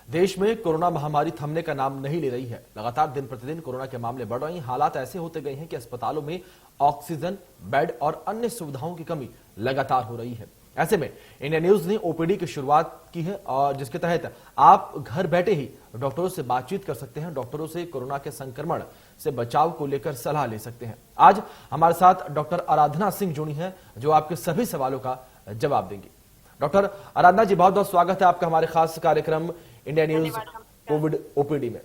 देश में कोरोना महामारी थमने का नाम नहीं ले रही है। लगातार दिन प्रतिदिन कोरोना के मामले बढ़ रहे हैं। हालात ऐसे होते गए हैं कि अस्पतालों में ऑक्सीजन, बेड और अन्य सुविधाओं की कमी लगातार हो रही है। ऐसे में इंडिया न्यूज ने ओपीडी की शुरुआत की है और जिसके तहत आप घर बैठे ही डॉक्टरों से बातचीत कर सकते हैं। डॉक्टरों से कोरोना के संक्रमण से बचाव को लेकर सलाह ले सकते हैं। आज हमारे साथ डॉक्टर आराधना सिंह जुड़ी हैं जो आपके सभी सवालों का जवाब देंगी। डॉक्टर आराधना जी, बहुत बहुत स्वागत है आपका हमारे खास कार्यक्रम इंडिया न्यूज कोविड ओपीडी में।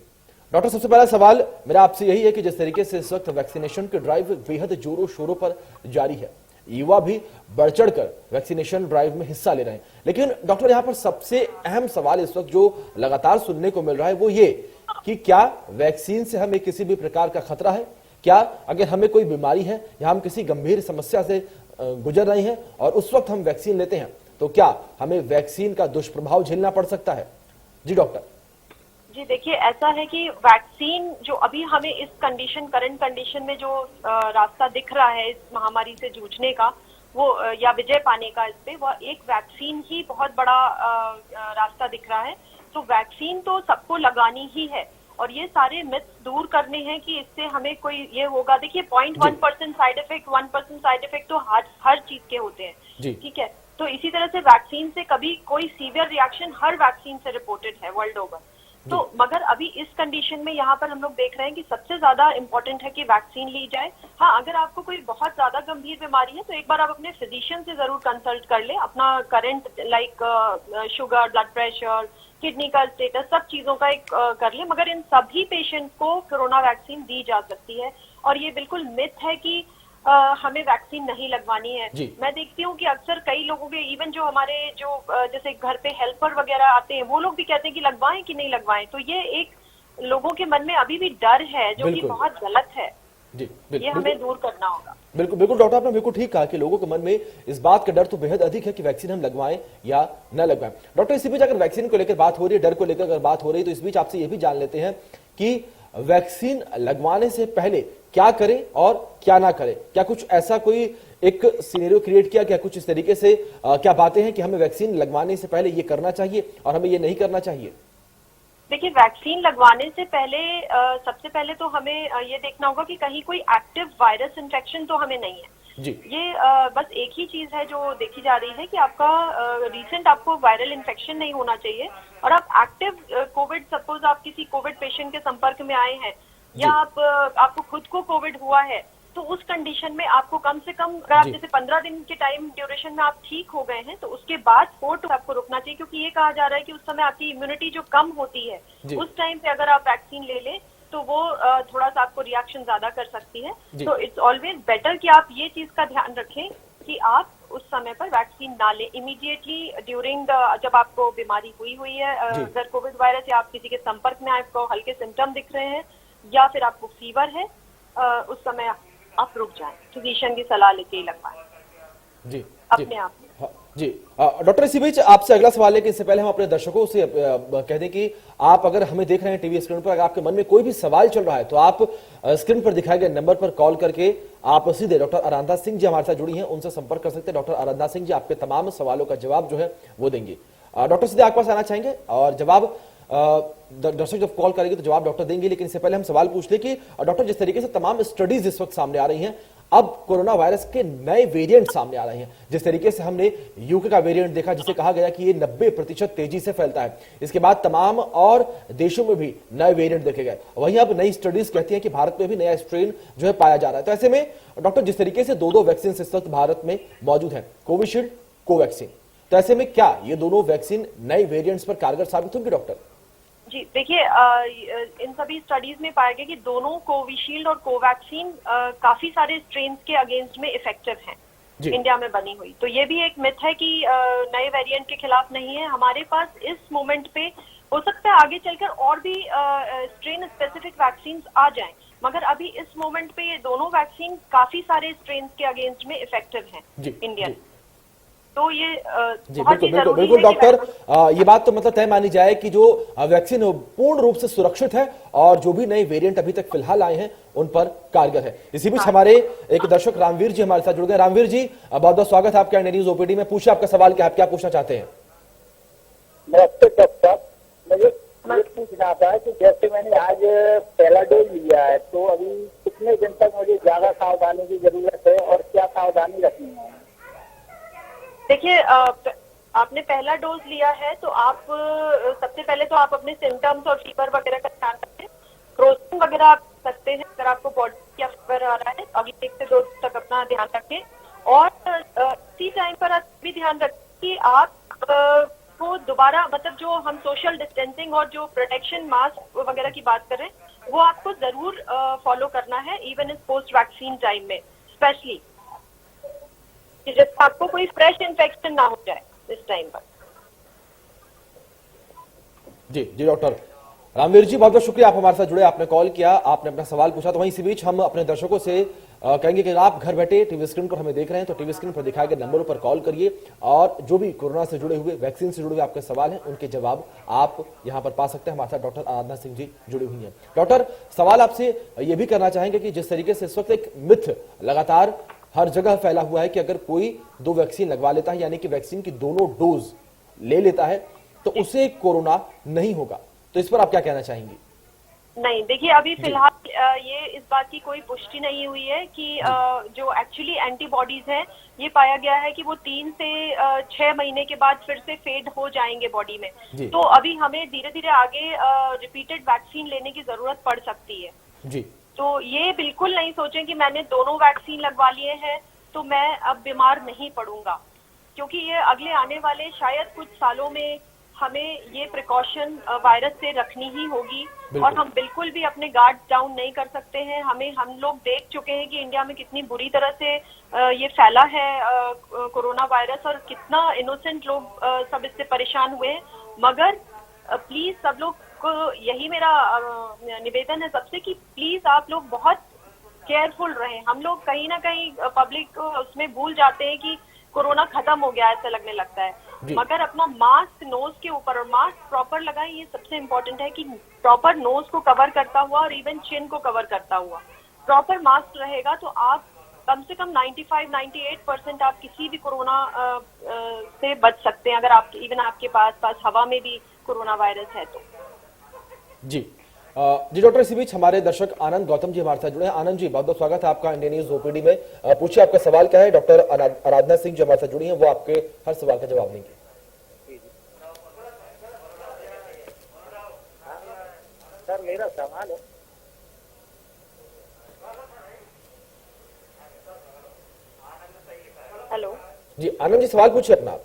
डॉक्टर, सबसे पहला सवाल मेरा आपसे यही है कि जिस तरीके से इस वक्त वैक्सीनेशन की ड्राइव बेहद जोरों शोरों पर जारी है, युवा भी बढ़ चढ़कर वैक्सीनेशन ड्राइव में हिस्सा ले रहे हैं, लेकिन डॉक्टर यहाँ पर सबसे अहम सवाल इस वक्त जो लगातार सुनने को मिल रहा है वो ये कि क्या वैक्सीन से हमें किसी भी प्रकार का खतरा है? क्या अगर हमें कोई बीमारी है या हम किसी गंभीर समस्या से गुजर रहे हैं और उस वक्त हम वैक्सीन लेते हैं तो क्या हमें वैक्सीन का दुष्प्रभाव झेलना पड़ सकता है? जी डॉक्टर। जी देखिए, ऐसा है कि वैक्सीन जो अभी हमें इस करंट कंडीशन में जो रास्ता दिख रहा है इस महामारी से जूझने का, वो या विजय पाने का, इस पे वह एक वैक्सीन ही बहुत बड़ा रास्ता दिख रहा है। तो वैक्सीन तो सबको लगानी ही है और ये सारे मिथ्स दूर करने हैं कि इससे हमें कोई ये होगा। देखिए 0.1% साइड इफेक्ट, 1% साइड इफेक्ट तो हर चीज के होते हैं, ठीक है। तो इसी तरह से वैक्सीन से कभी कोई सीवियर रिएक्शन हर वैक्सीन से रिपोर्टेड है वर्ल्ड ओवर। तो मगर अभी इस कंडीशन में यहाँ पर हम लोग देख रहे हैं कि सबसे ज्यादा इम्पोर्टेंट है कि वैक्सीन ली जाए। हाँ, अगर आपको कोई बहुत ज्यादा गंभीर बीमारी है तो एक बार आप अपने फिजिशियन से जरूर कंसल्ट कर ले। अपना current like sugar, blood pressure, kidney का स्टेटस, सब चीजों का एक कर ले। मगर इन सभी पेशेंट को कोरोना वैक्सीन दी जा सकती है और ये बिल्कुल मिथ है कि हमें वैक्सीन नहीं लगवानी है। मैं देखती हूँ कि अक्सर कई लोगों के, इवन जो हमारे जो जैसे घर पे हेल्पर वगैरह आते हैं, वो लोग भी कहते हैं कि लगवाएं कि नहीं लगवाएं। तो ये एक लोगों के मन में अभी भी डर है जो कि बहुत गलत है। जी, ये हमें दूर करना होगा। बिल्कुल बिल्कुल डॉक्टर, आपने बिल्कुल ठीक कहा कि लोगों के मन में इस बात का डर तो बेहद अधिक है कि वैक्सीन हम लगवाएं या न लगवाएं। डॉक्टर, इसी बीच अगर वैक्सीन को लेकर बात हो रही है, डर को लेकर अगर बात हो रही है, तो इस बीच आपसे ये भी जान लेते हैं कि वैक्सीन लगवाने से पहले क्या करें और क्या ना करें। क्या कुछ ऐसा कोई एक सिनेरियो क्रिएट किया, क्या कुछ इस तरीके से क्या बातें हैं कि हमें वैक्सीन लगवाने से पहले ये करना चाहिए और हमें ये नहीं करना चाहिए? देखिए, वैक्सीन लगवाने से पहले सबसे पहले तो हमें ये देखना होगा कि कहीं कोई एक्टिव वायरस इन्फेक्शन तो हमें नहीं है। जी। ये बस एक ही चीज है जो देखी जा रही है कि आपका रिसेंट आपको वायरल इन्फेक्शन नहीं होना चाहिए और आप एक्टिव कोविड, सपोज आप किसी कोविड पेशेंट के संपर्क में आए हैं या आपको खुद को कोविड हुआ है, तो उस कंडीशन में आपको कम से कम, अगर आप जैसे 15 दिन के टाइम ड्यूरेशन में आप ठीक हो गए हैं तो उसके बाद 4 to आपको रुकना चाहिए, क्योंकि ये कहा जा रहा है कि उस समय आपकी इम्यूनिटी जो कम होती है उस टाइम पे अगर आप वैक्सीन ले लें तो वो थोड़ा सा आपको रिएक्शन ज्यादा कर सकती है। तो इट्स ऑलवेज बेटर कि आप ये चीज का ध्यान रखें कि आप उस समय पर वैक्सीन ना लें। इमीडिएटली ड्यूरिंग जब आपको बीमारी हुई है, अगर कोविड वायरस या आप किसी के संपर्क में आपको हल्के सिम्टम दिख रहे हैं या फिर आपको फीवर है, उस समय आप रुक जाएं, फिजिशियन की सलाह लेके ही लगवाएं। जी, अपने आप में। हाँ, जी डॉक्टर, इसी बीच आपसे अगला सवाल है कि इससे पहले हम अपने दर्शकों से कह दें कि आप अगर हमें देख रहे हैं टीवी स्क्रीन पर, अगर आपके मन में कोई भी सवाल चल रहा है तो आप स्क्रीन पर दिखाए गए नंबर पर कॉल करके आप सीधे डॉक्टर आराधना सिंह जी हमारे साथ जुड़ी हैं, उनसे संपर्क कर सकते हैं। डॉक्टर आराधना सिंह जी आपके तमाम सवालों का जवाब जो है वो देंगे। डॉक्टर सीधे आपके पास आना चाहेंगे और जवाब दर्शक जब कॉल करेंगे तो जवाब डॉक्टर देंगे, लेकिन इससे पहले हम सवाल पूछ ले कि डॉक्टर, जिस तरीके से तमाम स्टडीज इस वक्त सामने आ रही हैं, अब कोरोना वायरस के नए वेरिएंट सामने आ रहे हैं। जिस तरीके से हमने यूके का वेरिएंट देखा जिसे कहा गया कि ये 90% तेजी से फैलता है, इसके बाद तमाम और देशों में भी नए वेरिएंट देखे गए। वहीं अब नई स्टडीज कहती हैं कि भारत में भी नया स्ट्रेन जो है पाया जा रहा है। तो ऐसे में डॉक्टर, जिस तरीके से दो वैक्सीन इस वक्त भारत में मौजूद है, कोविशील्ड, कोवैक्सीन, तो ऐसे में क्या ये दोनों वैक्सीन नए वेरिएंट्स पर कारगर साबित होंगी? डॉक्टर जी देखिए, इन सभी स्टडीज में पाया गया कि दोनों कोविशील्ड और कोवैक्सीन काफी सारे स्ट्रेन्स के अगेंस्ट में इफेक्टिव हैं इंडिया में बनी हुई। तो ये भी एक मिथ है कि नए वेरिएंट के खिलाफ नहीं है। हमारे पास इस मोमेंट पे हो सकता है आगे चलकर और भी स्ट्रेन स्पेसिफिक वैक्सीन आ जाएं, मगर अभी इस मोमेंट पे ये दोनों वैक्सीन काफी सारे स्ट्रेन्स के अगेंस्ट में इफेक्टिव हैं इंडियन। तो ये जी बिल्कुल डॉक्टर, ये बात तो मतलब तय मानी जाए कि जो वैक्सीन पूर्ण रूप से सुरक्षित है और जो भी नए वेरिएंट अभी तक फिलहाल आए हैं उन पर कारगर है। इसी बीच हमारे एक दर्शक रामवीर जी हमारे साथ जुड़ गए। रामवीर जी, बहुत बहुत स्वागत है आपका इंडिया न्यूज ओपीडी में। पूछिए आपका सवाल, क्या आप क्या पूछना चाहते हैं? नमस्ते डॉक्टर, मुझे पूछना था कि जैसे मैंने आज पहला डोज लिया है तो अभी कितने दिन तक मुझे ज्यादा सावधानी की जरूरत है और क्या सावधानी रखनी है? देखिए, आपने पहला डोज लिया है तो आप सबसे पहले तो आप अपने सिम्टम्स और फीवर वगैरह का ध्यान रखें। क्रोसिंग वगैरह आप सकते हैं अगर आपको बॉडी या फीवर आ रहा है, अगले 1 से 2 दिन तक अपना ध्यान रखें। और इसी टाइम पर आप भी ध्यान रखें कि आप को दोबारा मतलब जो हम सोशल डिस्टेंसिंग और जो प्रोटेक्शन मास्क वगैरह की बात कर रहे हैं वो आपको जरूर फॉलो करना है, इवन इस पोस्ट वैक्सीन टाइम में स्पेशली, कि जिससे आपको कोई फ्रेश इन्फेक्शन ना हो जाए इस टाइम पर। जी डॉक्टर रामवीर जी, बहुत बहुत शुक्रिया, आप हमारे साथ जुड़े, आपने कॉल किया, आपने अपना सवाल पूछा। तो वहीं इसी बीच हम अपने दर्शकों से कहेंगे कि आप घर बैठे टीवी स्क्रीन पर हमें देख रहे हैं तो टीवी स्क्रीन पर दिखाए गए नंबरों पर कॉल करिए और जो भी कोरोना से जुड़े हुए, वैक्सीन से जुड़े हुए आपके सवाल हैं उनके जवाब आप यहां पर पा सकते हैं। हमारे साथ डॉक्टर आराधना सिंह जी जुड़ी हुई हैं। डॉक्टर, सवाल आपसे ये भी करना चाहेंगे कि जिस तरीके से इस वक्त एक मिथ लगातार हर जगह फैला हुआ है कि अगर कोई 2 वैक्सीन लगवा लेता है, यानी कि वैक्सीन की दोनों डोज ले लेता है, तो उसे कोरोना नहीं होगा, तो इस पर आप क्या कहना चाहेंगी? नहीं, देखिए अभी फिलहाल ये इस बात की कोई पुष्टि नहीं हुई है कि जो एक्चुअली एंटीबॉडीज हैं ये पाया गया है कि वो 3 से 6 महीने के बाद फिर से फेड हो जाएंगे बॉडी में। तो अभी हमें धीरे धीरे आगे रिपीटेड वैक्सीन लेने की जरूरत पड़ सकती है जी। तो ये बिल्कुल नहीं सोचें कि मैंने दोनों वैक्सीन लगवा लिए हैं तो मैं अब बीमार नहीं पड़ूंगा, क्योंकि ये अगले आने वाले शायद कुछ सालों में हमें ये प्रिकॉशन वायरस से रखनी ही होगी और हम बिल्कुल भी अपने गार्ड डाउन नहीं कर सकते हैं। हम लोग देख चुके हैं कि इंडिया में कितनी बुरी तरह से ये फैला है कोरोना वायरस और कितना इनोसेंट लोग सब इससे परेशान हुए हैं। मगर प्लीज सब लोग को यही मेरा निवेदन है सबसे कि प्लीज आप लोग बहुत केयरफुल रहें। हम लोग कहीं ना कहीं पब्लिक उसमें भूल जाते हैं कि कोरोना खत्म हो गया, ऐसा लगने लगता है। मगर अपना मास्क नोज के ऊपर और मास्क प्रॉपर लगाएं, ये सबसे इम्पोर्टेंट है कि प्रॉपर नोज को कवर करता हुआ और इवन चिन को कवर करता हुआ प्रॉपर मास्क रहेगा तो आप कम से कम 95-98% आप किसी भी कोरोना से बच सकते हैं, अगर आप इवन आपके पास हवा में भी कोरोना वायरस है तो। जी डॉक्टर, इसी बीच हमारे दर्शक आनंद गौतम जी हमारे साथ जुड़े हैं। आनंद जी, बहुत बहुत स्वागत है आपका इंडिया न्यूज ओपीडी में। पूछिए आपका सवाल क्या है। डॉक्टर आराधना सिंह जो हमारे साथ जुड़ी हैं वो आपके हर सवाल का जवाब देंगे। सर मेरा सवाल है, हेलो जी आनंद जी, सवाल पूछिए अपना।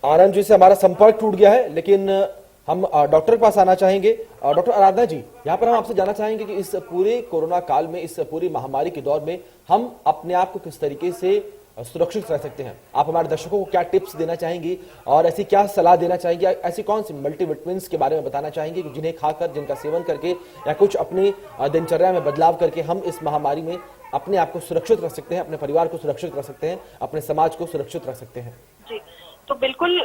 आनंद जी से हमारा संपर्क टूट गया है, लेकिन हम डॉक्टर के पास आना चाहेंगे। डॉक्टर आराधना जी, यहाँ पर हम आपसे जानना चाहेंगे कि इस पूरे कोरोना काल में, इस पूरी महामारी के दौर में हम अपने आप को किस तरीके से सुरक्षित रह सकते हैं। आप हमारे दर्शकों को क्या टिप्स देना चाहेंगी और ऐसी क्या सलाह देना चाहेंगी, ऐसी कौन सी मल्टीविटामिन्स के बारे में बताना चाहेंगे जिन्हें खाकर, जिनका सेवन करके या कुछ अपनी दिनचर्या में बदलाव करके हम इस महामारी में अपने आप को सुरक्षित रख सकते हैं, अपने परिवार को सुरक्षित रख सकते हैं, अपने समाज को सुरक्षित रख सकते हैं? जी, तो बिल्कुल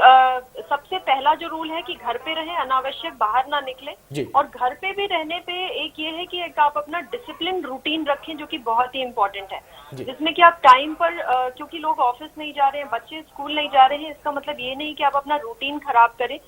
सबसे पहला जो रूल है कि घर पे रहें, अनावश्यक बाहर ना निकलें। और घर पे भी रहने पे एक ये है कि एक आप अपना डिसिप्लिन रूटीन रखें जो कि बहुत ही इम्पोर्टेंट है, जिसमें कि आप टाइम पर क्योंकि लोग ऑफिस नहीं जा रहे हैं, बच्चे स्कूल नहीं जा रहे हैं, इसका मतलब ये नहीं कि आप अपना रूटीन खराब करें।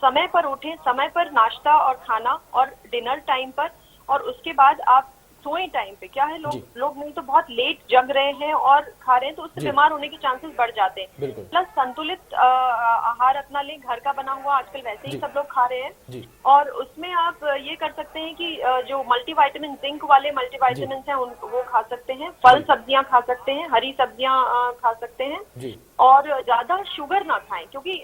समय पर उठें, समय पर नाश्ता और खाना और डिनर टाइम पर, और उसके बाद आप सोए टाइम पे। क्या है, लोग नहीं तो बहुत लेट जग रहे हैं और खा रहे हैं तो उससे बीमार होने के चांसेस बढ़ जाते हैं। प्लस संतुलित आहार अपना लें, घर का बना हुआ आजकल वैसे ही सब लोग खा रहे हैं। और उसमें आप ये कर सकते हैं कि जो मल्टीविटामिन, जिंक वाले मल्टीविटामिन हैं वो खा सकते हैं, फल सब्जियां खा सकते हैं, हरी सब्जियां खा सकते हैं और ज्यादा शुगर ना खाएं, क्योंकि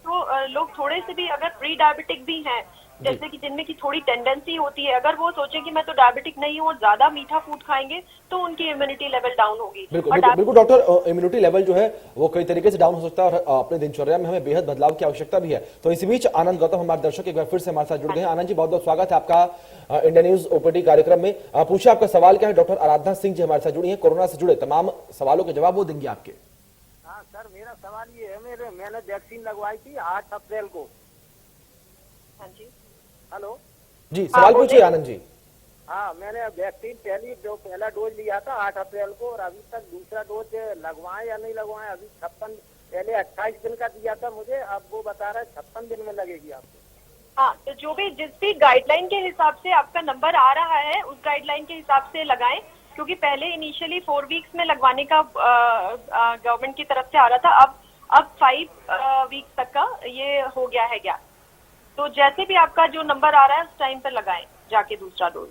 तो लोग थोड़े से भी अगर प्री डायबिटिक भी हैं, जैसे कि जिनमें की थोड़ी टेंडेंसी होती है, अगर वो सोचें कि मैं तो डायबिटिक नहीं हूँ और ज्यादा मीठा फूड खाएंगे तो उनकी इम्यूनिटी लेवल डाउन होगी। बिल्कुल डॉक्टर, इम्यूनिटी लेवल जो है वो कई तरीके से डाउन हो सकता है और अपने दिनचर्या में हमें बेहद बदलाव की आवश्यकता भी है। तो इसी बीच आनंद गौतम हमारे दर्शक एक बार फिर से हमारे साथ जुड़ गए हैं। आनंद जी, बहुत बहुत स्वागत है आपका इंडिया न्यूज ओपीडी कार्यक्रम में। पूछिए आपका सवाल क्या है। डॉक्टर आराधना सिंह जी हमारे साथ जुड़ी है, कोरोना से जुड़े तमाम सवालों के जवाब वो देंगे आपके। हाँ सर, मेरा सवाल ये है, मैंने वैक्सीन लगवाई थी 8 अप्रैल को। हाँ जी, हेलो जी, सवाल पूछिए आनंद जी। हाँ, मैंने वैक्सीन पहला डोज लिया था 8 अप्रैल को, और अभी तक दूसरा डोज लगवाएं या नहीं लगवाएं। अभी 56 पहले 28 दिन का दिया था मुझे, अब वो बता रहा है 56 दिन में लगेगी आपको। हाँ, तो जो भी जिस भी गाइडलाइन के हिसाब से आपका नंबर आ रहा है उस गाइडलाइन के हिसाब से लगाएं, क्योंकि पहले इनिशियली 4 वीक्स में लगवाने का गवर्नमेंट की तरफ से आ रहा था। अब 5 वीक्स तक का ये हो गया है गैप। तो जैसे भी आपका जो नंबर आ रहा है उस टाइम पर लगाएं जाके दूसरा डोज।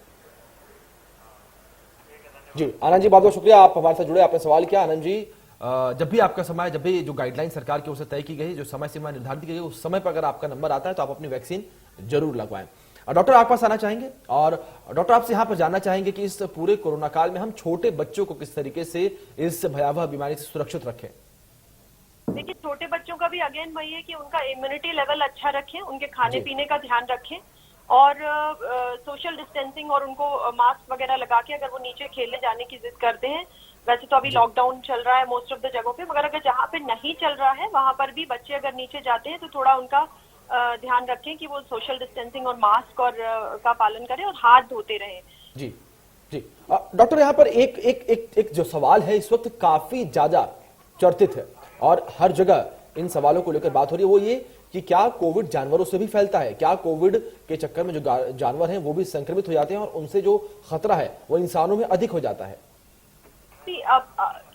जी आनंद जी, बहुत बहुत शुक्रिया, आप हमारे साथ जुड़े, आपने सवाल किया। आनंद जी, जब भी आपका समय, जब भी जो गाइडलाइन सरकार की ओर से तय की गई, जो समय सीमा निर्धारित की गई, उस समय पर अगर आपका नंबर आता है तो आप अपनी वैक्सीन जरूर लगवाएं। डॉक्टर आपके पास आना चाहेंगे, और डॉक्टर आपसे यहाँ पर जानना चाहेंगे कि इस पूरे कोरोना काल में हम छोटे बच्चों को किस तरीके से इस भयावह बीमारी से सुरक्षित रखें। देखिए, छोटे बच्चों का भी अगेन वही है कि उनका इम्यूनिटी लेवल अच्छा रखें, उनके खाने पीने का ध्यान रखें, और सोशल डिस्टेंसिंग और उनको मास्क वगैरह लगा के अगर वो नीचे खेलने जाने की जिद करते हैं। वैसे तो अभी लॉकडाउन चल रहा है मोस्ट ऑफ द जगहों पे, मगर अगर जहाँ पे नहीं चल रहा है वहां पर भी बच्चे अगर नीचे जाते हैं तो थोड़ा उनका ध्यान रखें कि वो सोशल डिस्टेंसिंग और मास्क और का पालन करें और हाथ धोते रहें। जी जी डॉक्टर, यहाँ पर एक जो सवाल है इस वक्त काफी ज्यादा चर्चित है और हर जगह इन सवालों को लेकर बात हो रही है, वो ये कि क्या कोविड जानवरों से भी फैलता है? क्या कोविड के चक्कर में जो जानवर हैं वो भी संक्रमित हो जाते हैं और उनसे जो खतरा है वो इंसानों में अधिक हो जाता है? अब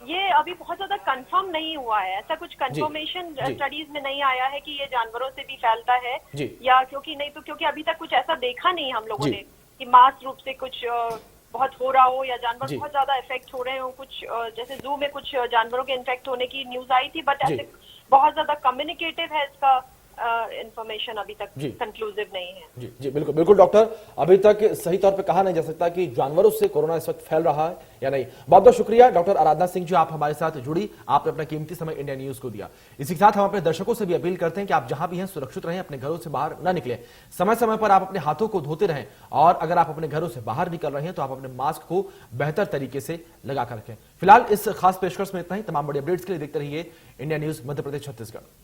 ये अभी बहुत ज्यादा कंफर्म नहीं हुआ है, ऐसा कुछ कंफर्मेशन स्टडीज में नहीं आया है कि ये जानवरों से भी फैलता है या क्योंकि अभी तक कुछ ऐसा देखा नहीं हम लोगों ने कि मास रूप से कुछ बहुत हो रहा हो या जानवर बहुत ज्यादा इफेक्ट हो रहे हो। कुछ जैसे जू में कुछ जानवरों के इन्फेक्ट होने की न्यूज आई थी, बट ऐसे बहुत ज्यादा कम्युनिकेटिव है इसका इंफॉर्मेशन अभी तक कंक्लूसिव नहीं है। जी जी बिल्कुल बिल्कुल डॉक्टर, अभी तक सही तौर पे कहा नहीं जा सकता कि जानवरों से कोरोना इस वक्त फैल रहा है या नहीं। बहुत बहुत शुक्रिया डॉक्टर आराधना सिंह जी, आप हमारे साथ जुड़ी, आपने अपना कीमती समय इंडिया न्यूज को दिया। इसी के साथ हम अपने दर्शकों से भी अपील करते हैं कि आप जहां भी हैं सुरक्षित रहें, अपने घरों से बाहर न निकलें, समय समय पर आप अपने हाथों को धोते रहें, और अगर आप अपने घरों से बाहर निकल रहे हैं तो आप अपने मास्क को बेहतर तरीके से लगाकर रखें। फिलहाल इस खास पेशकश में इतना ही। तमाम बड़ी अपडेट्स के लिए देखते रहिए इंडिया न्यूज मध्य प्रदेश छत्तीसगढ़।